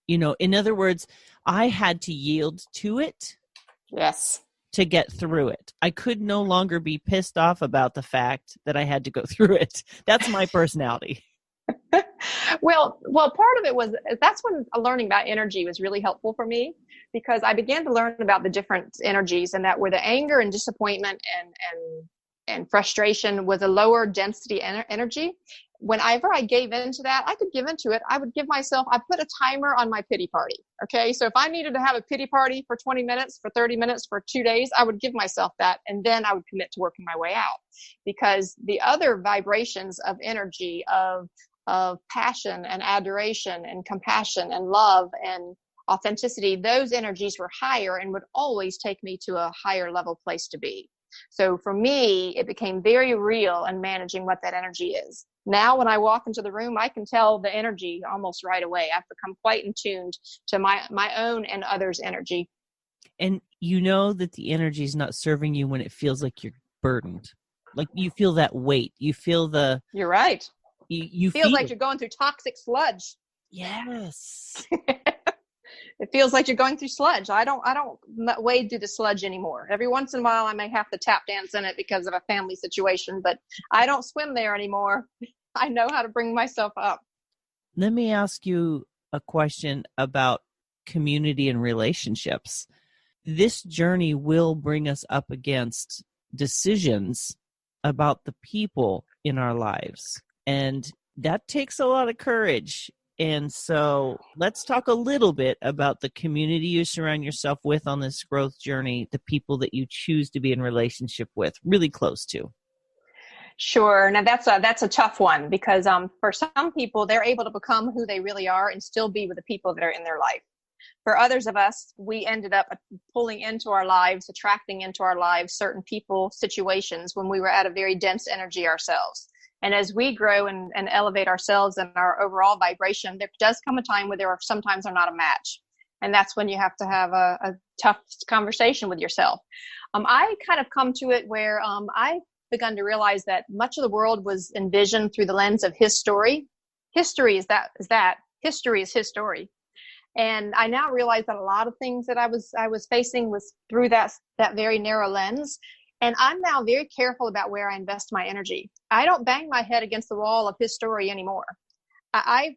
In other words, I had to yield to it. Yes. To get through it. I could no longer be pissed off about the fact that I had to go through it. That's my personality. Well, part of it was, that's when learning about energy was really helpful for me, because I began to learn about the different energies, and that were the anger and disappointment and frustration was a lower density energy. Whenever I gave into that, I could give into it. I would give myself, I put a timer on my pity party. Okay. So if I needed to have a pity party for 20 minutes, for 30 minutes, for 2 days, I would give myself that. And then I would commit to working my way out, because the other vibrations of energy, of passion and adoration and compassion and love and authenticity, those energies were higher and would always take me to a higher level place to be. So for me, it became very real in managing what that energy is. Now, when I walk into the room, I can tell the energy almost right away. I've become quite in tuned to my own and others' energy. And you know that the energy is not serving you when it feels like you're burdened. Like you feel that weight. You feel the... You're right. You feel like you're going through toxic sludge. Yes. It feels like you're going through sludge. I don't wade through the sludge anymore. Every once in a while, I may have to tap dance in it because of a family situation, but I don't swim there anymore. I know how to bring myself up. Let me ask you a question about community and relationships. This journey will bring us up against decisions about the people in our lives, and that takes a lot of courage. And so let's talk a little bit about the community you surround yourself with on this growth journey, the people that you choose to be in relationship with, really close to. Sure. Now that's a tough one, because for some people, they're able to become who they really are and still be with the people that are in their life. For others of us, we ended up pulling into our lives, attracting into our lives certain people, situations when we were at a very dense energy ourselves. And as we grow and elevate ourselves and our overall vibration, there does come a time where there are sometimes are not a match. And that's when you have to have a tough conversation with yourself. I kind of come to it where I've begun to realize that much of the world was envisioned through the lens of his story. History is that. History is his story. And I now realize that a lot of things that I was facing was through that very narrow lens. And I'm now very careful about where I invest my energy. I don't bang my head against the wall of his story anymore. I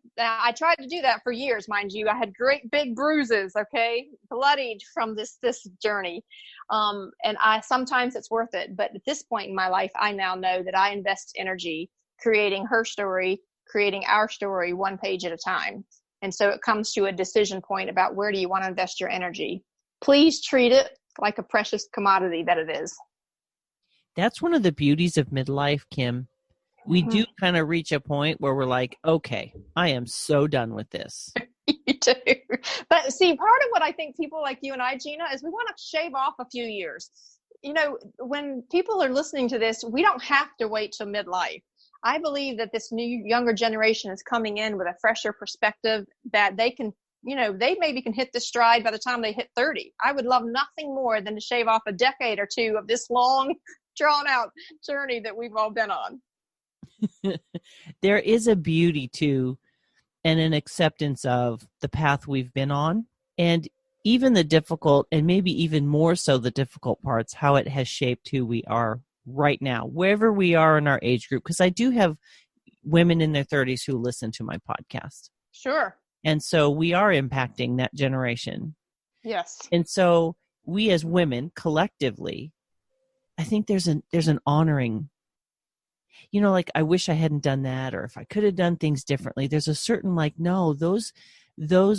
tried to do that for years, mind you. I had great big bruises, okay, bloodied from this journey. And sometimes it's worth it. But at this point in my life, I now know that I invest energy creating her story, creating our story one page at a time. And so it comes to a decision point about where do you want to invest your energy. Please treat it like a precious commodity that it is. That's one of the beauties of midlife, Kim. We do kind of reach a point where we're like, okay, I am so done with this. You do. But see, part of what I think people like you and I, Gina, is we want to shave off a few years. You know, when people are listening to this, we don't have to wait till midlife. I believe that this new younger generation is coming in with a fresher perspective that they can, you know, they maybe can hit this stride by the time they hit 30. I would love nothing more than to shave off a decade or two of this long, drawn out journey that we've all been on. There is a beauty to and an acceptance of the path we've been on, and even the difficult, and maybe even more so the difficult parts, how it has shaped who we are right now, wherever we are in our age group. Because I do have women in their 30s who listen to my podcast. Sure. And so we are impacting that generation. Yes. And so we as women collectively, I think there's an honoring, you know, like, I wish I hadn't done that, or if I could have done things differently. There's a certain, like, no, those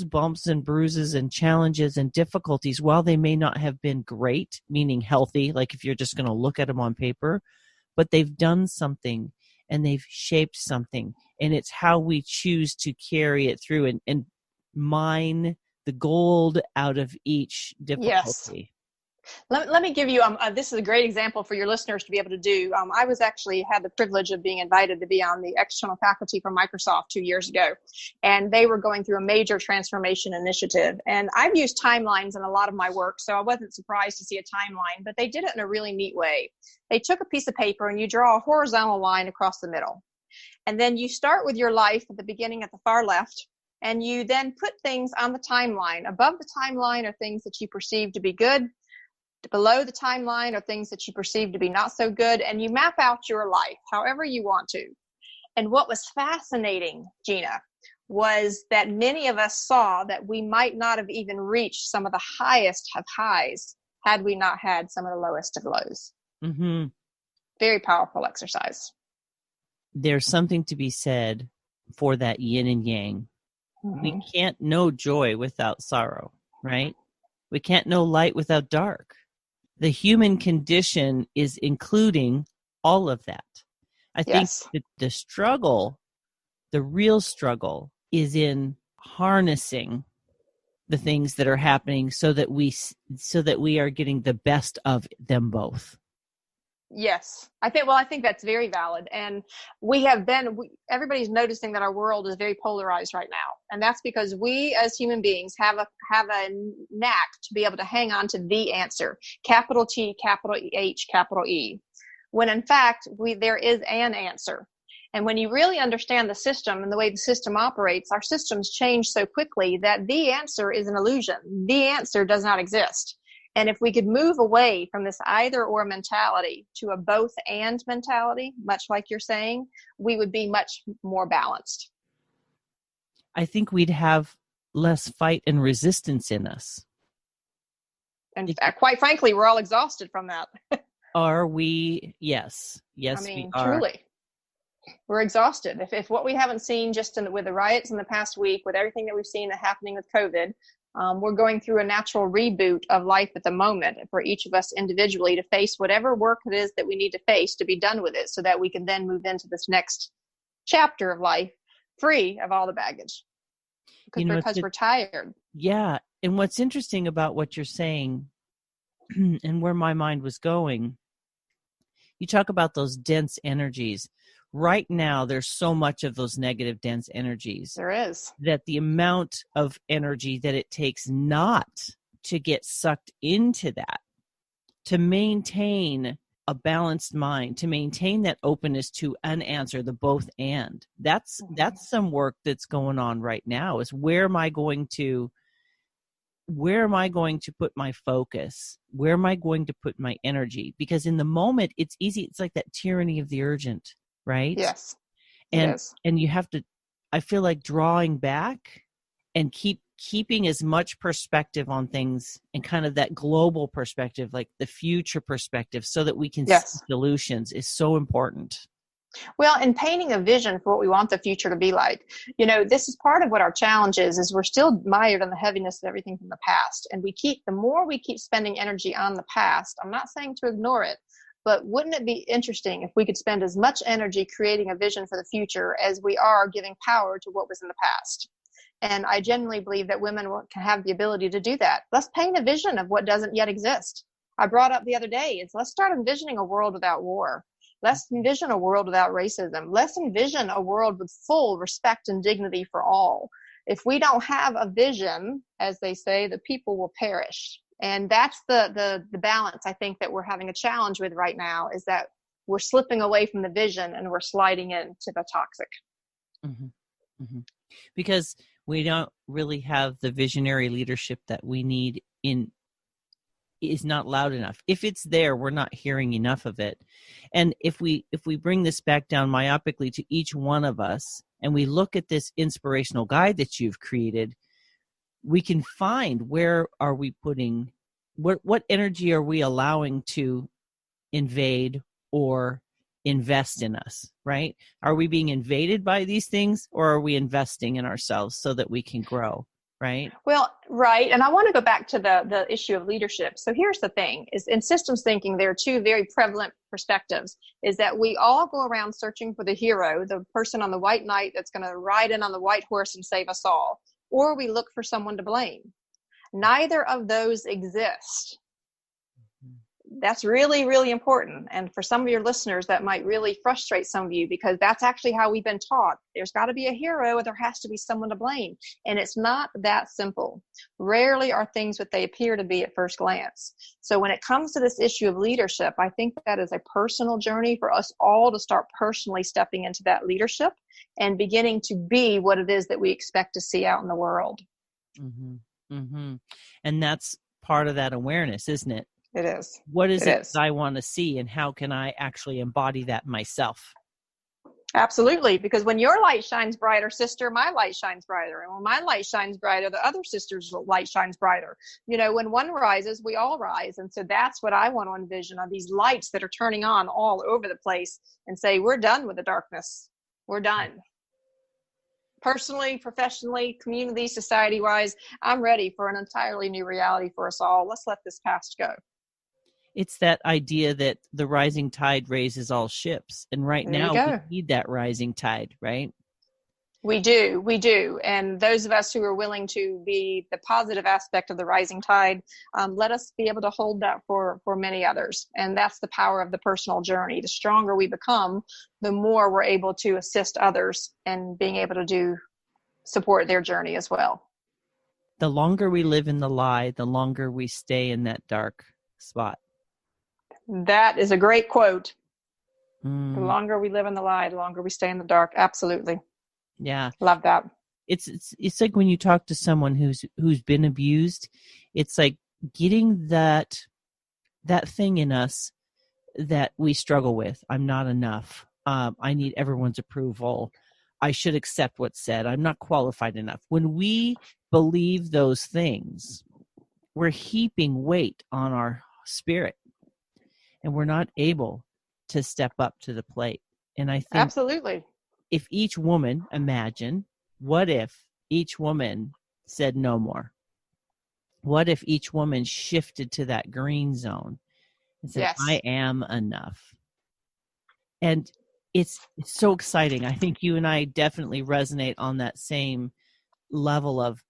bumps and bruises and challenges and difficulties, while they may not have been great, meaning healthy, like if you're just going to look at them on paper, but they've done something and they've shaped something. And it's how we choose to carry it through and mine the gold out of each difficulty. Yes. Let me give you, this is a great example for your listeners to be able to do. I was actually had the privilege of being invited to be on the external faculty for Microsoft 2 years ago. And they were going through a major transformation initiative. And I've used timelines in a lot of my work, so I wasn't surprised to see a timeline, but they did it in a really neat way. They took a piece of paper and you draw a horizontal line across the middle. And then you start with your life at the beginning at the far left. And you then put things on the timeline. Above the timeline are things that you perceive to be good. Below the timeline are things that you perceive to be not so good, and you map out your life however you want to. And what was fascinating, Gina, was that many of us saw that we might not have even reached some of the highest of highs had we not had some of the lowest of lows. Mm-hmm. Very powerful exercise. There's something to be said for that yin and yang. Mm-hmm. We can't know joy without sorrow, right? We can't know light without dark. The human condition is including all of that. I think that the struggle, the real struggle, is in harnessing the things that are happening so that we are getting the best of them both. Yes, I think that's very valid. And everybody's noticing that our world is very polarized right now. And that's because we as human beings have a knack to be able to hang on to the answer, capital T, capital H, capital E, when in fact, there is an answer. And when you really understand the system and the way the system operates, our systems change so quickly that the answer is an illusion. The answer does not exist. And if we could move away from this either or mentality to a both and mentality, much like you're saying, we would be much more balanced. I think we'd have less fight and resistance in us. And quite frankly, we're all exhausted from that. Are we? Yes. Yes, I mean, we are. Truly. We're exhausted. If what we haven't seen just with the riots in the past week, with everything that we've seen happening with COVID, we're going through a natural reboot of life at the moment for each of us individually to face whatever work it is that we need to face to be done with it so that we can then move into this next chapter of life free of all the baggage because we're tired. Yeah. And what's interesting about what you're saying and where my mind was going, you talk about those dense energies. right now there's so much of those negative dense energies. There is. That the amount of energy that it takes not to get sucked into that, to maintain a balanced mind, to maintain that openness to an answer, the both and. That's some work that's going on right now, is where am I going to put my focus? Where am I going to put my energy? Because in the moment, it's easy. It's like that tyranny of the urgent, right? Yes. And you have to, I feel like, drawing back and keeping as much perspective on things, and kind of that global perspective, like the future perspective, so that we can see solutions, is so important. Well, and painting a vision for what we want the future to be like. This is part of what our challenge is we're still mired in the heaviness of everything from the past. And the more we keep spending energy on the past, I'm not saying to ignore it, but wouldn't it be interesting if we could spend as much energy creating a vision for the future as we are giving power to what was in the past? And I genuinely believe that women can have the ability to do that. Let's paint a vision of what doesn't yet exist. I brought up the other day, let's start envisioning a world without war. Let's envision a world without racism. Let's envision a world with full respect and dignity for all. If we don't have a vision, as they say, the people will perish. And that's the balance I think that we're having a challenge with right now, is that we're slipping away from the vision and we're sliding into the toxic. Mm-hmm. Mm-hmm. Because we don't really have the visionary leadership that we need is not loud enough. If it's there, we're not hearing enough of it. And if we bring this back down myopically to each one of us, and we look at this inspirational guide that you've created, we can find, where are we putting, what energy are we allowing to invade or invest in us, right? Are we being invaded by these things, or are we investing in ourselves so that we can grow? Right. Well, right. And I want to go back to the issue of leadership. So here's the thing, is in systems thinking, there are two very prevalent perspectives, is that we all go around searching for the hero, the person on the white knight that's going to ride in on the white horse and save us all, or we look for someone to blame. Neither of those exist. That's really, really important. And for some of your listeners, that might really frustrate some of you, because that's actually how we've been taught. There's got to be a hero, or there has to be someone to blame. And it's not that simple. Rarely are things what they appear to be at first glance. So when it comes to this issue of leadership, I think that is a personal journey for us all to start personally stepping into that leadership and beginning to be what it is that we expect to see out in the world. Mm-hmm. Mm-hmm. And that's part of that awareness, isn't it? It is. What is it that I want to see, and how can I actually embody that myself? Absolutely. Because when your light shines brighter, sister, my light shines brighter. And when my light shines brighter, the other sister's light shines brighter. When one rises, we all rise. And so that's what I want to envision, are these lights that are turning on all over the place, and say, we're done with the darkness. We're done. Personally, professionally, community, society-wise, I'm ready for an entirely new reality for us all. Let's let this past go. It's that idea that the rising tide raises all ships. And right now we need that rising tide, right? We do. And those of us who are willing to be the positive aspect of the rising tide, let us be able to hold that for many others. And that's the power of the personal journey. The stronger we become, the more we're able to assist others and being able to support their journey as well. The longer we live in the lie, the longer we stay in that dark spot. That is a great quote. The longer we live in the lie, the longer we stay in the dark. Absolutely. Yeah. Love that. It's like when you talk to someone who's been abused, it's like getting that thing in us that we struggle with. I'm not enough. I need everyone's approval. I should accept what's said. I'm not qualified enough. When we believe those things, we're heaping weight on our spirit, and we're not able to step up to the plate. And I think absolutely, if each woman, imagine, what if each woman said no more? What if each woman shifted to that green zone and said, yes, I am enough? And it's so exciting. I think you and I definitely resonate on that same level of,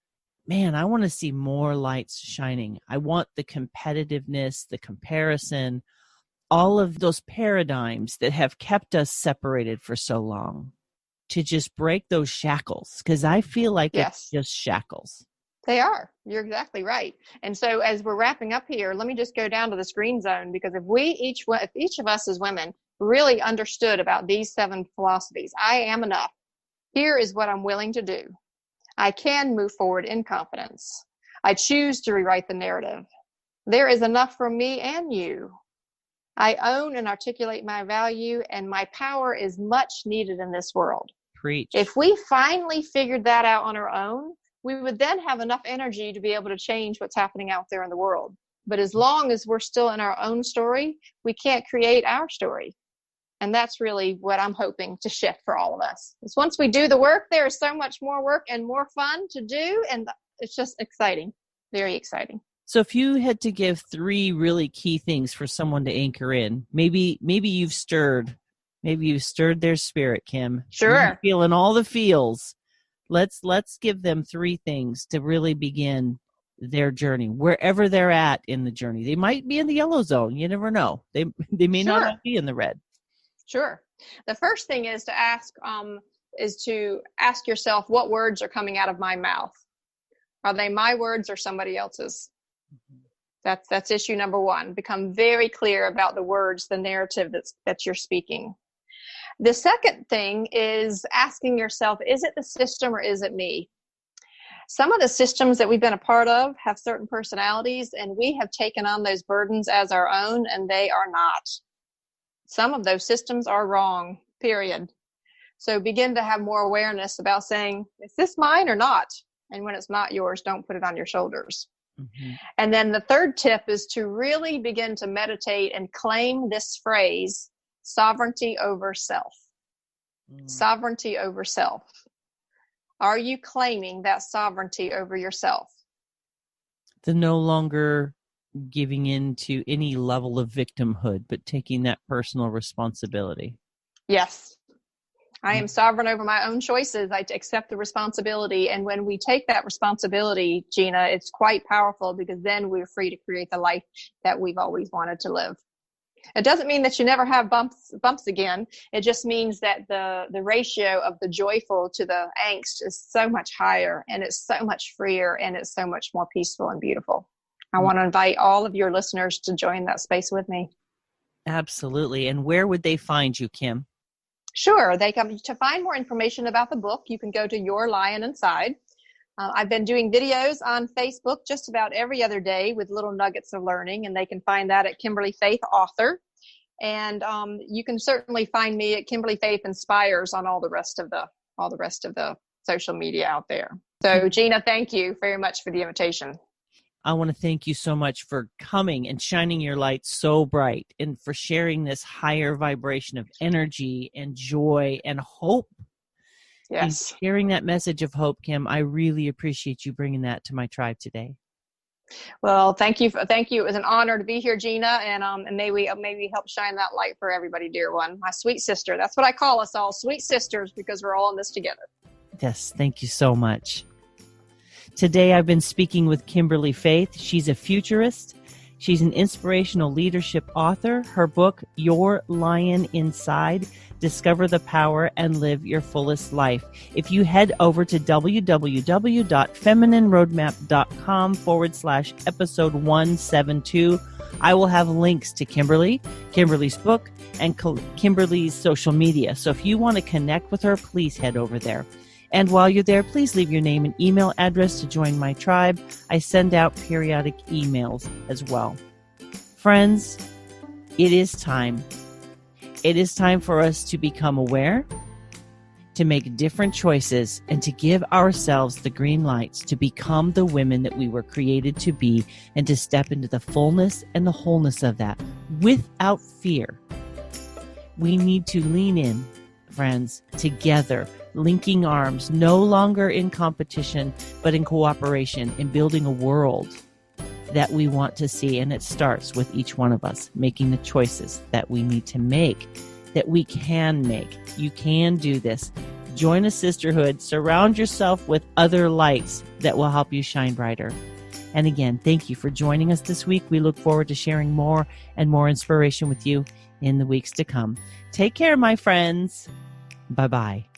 man, I want to see more lights shining. I want the competitiveness, the comparison, all of those paradigms that have kept us separated for so long, to just break those shackles, because I feel like it's just shackles. They are. You're exactly right. And so as we're wrapping up here, let me just go down to the screen zone, because if each of us as women really understood about these 7 philosophies, I am enough. Here is what I'm willing to do. I can move forward in confidence. I choose to rewrite the narrative. There is enough for me and you. I own and articulate my value, and my power is much needed in this world. Preach. If we finally figured that out on our own, we would then have enough energy to be able to change what's happening out there in the world. But as long as we're still in our own story, we can't create our story. And that's really what I'm hoping to shift for all of us. Is once we do the work, there is so much more work and more fun to do. And it's just exciting, very exciting. So if you had to give 3 really key things for someone to anchor in, maybe you've stirred their spirit, Kim. Sure. You're feeling all the feels. Let's give them 3 things to really begin their journey, wherever they're at in the journey. They might be in the yellow zone. You never know. They may Sure. not be in the red. Sure. The first thing is to ask yourself, what words are coming out of my mouth? Are they my words or somebody else's? Mm-hmm. That's issue number 1. Become very clear about the words, the narrative that you're speaking. The second thing is asking yourself, is it the system or is it me? Some of the systems that we've been a part of have certain personalities, and we have taken on those burdens as our own, and they are not. Some of those systems are wrong, period. So begin to have more awareness about saying, is this mine or not? And when it's not yours, don't put it on your shoulders. Mm-hmm. And then the third tip is to really begin to meditate and claim this phrase, sovereignty over self. Sovereignty over self. Are you claiming that sovereignty over yourself? The no longer giving in to any level of victimhood, but taking that personal responsibility. Yes. I am sovereign over my own choices. I accept the responsibility. And when we take that responsibility, Gina, it's quite powerful, because then we're free to create the life that we've always wanted to live. It doesn't mean that you never have bumps again. It just means that the ratio of the joyful to the angst is so much higher, and it's so much freer, and it's so much more peaceful and beautiful. I want to invite all of your listeners to join that space with me. Absolutely. And where would they find you, Kim? Sure. To find more information about the book, you can go to Your Lion Inside. I've been doing videos on Facebook just about every other day with little nuggets of learning, and they can find that at Kimberly-Faith Author. And you can certainly find me at Kimberly-Faith Inspires on all the rest of the social media out there. So, Gina, thank you very much for the invitation. I want to thank you so much for coming and shining your light so bright, and for sharing this higher vibration of energy and joy and hope. Yes. And sharing that message of hope, Kim. I really appreciate you bringing that to my tribe today. Well, thank you. It was an honor to be here, Gina, and may we help shine that light for everybody, dear one. My sweet sister. That's what I call us all, sweet sisters, because we're all in this together. Yes, thank you so much. Today I've been speaking with Kimberly-Faith. She's a futurist. She's an inspirational leadership author. Her book, Your Lion Inside, Discover the Power and Live Your Fullest Life. If you head over to www.feminineroadmap.com/episode 172, I will have links to Kimberly's book, and Kimberly's social media. So if you want to connect with her, please head over there. And while you're there, please leave your name and email address to join my tribe. I send out periodic emails as well. Friends, it is time. It is time for us to become aware, to make different choices, and to give ourselves the green lights to become the women that we were created to be, and to step into the fullness and the wholeness of that without fear. We need to lean in, friends, together, linking arms, no longer in competition, but in cooperation, in building a world that we want to see. And it starts with each one of us making the choices that we need to make, that we can make. You can do this. Join a sisterhood. Surround yourself with other lights that will help you shine brighter. And again, thank you for joining us this week. We look forward to sharing more and more inspiration with you in the weeks to come. Take care, my friends. Bye-bye.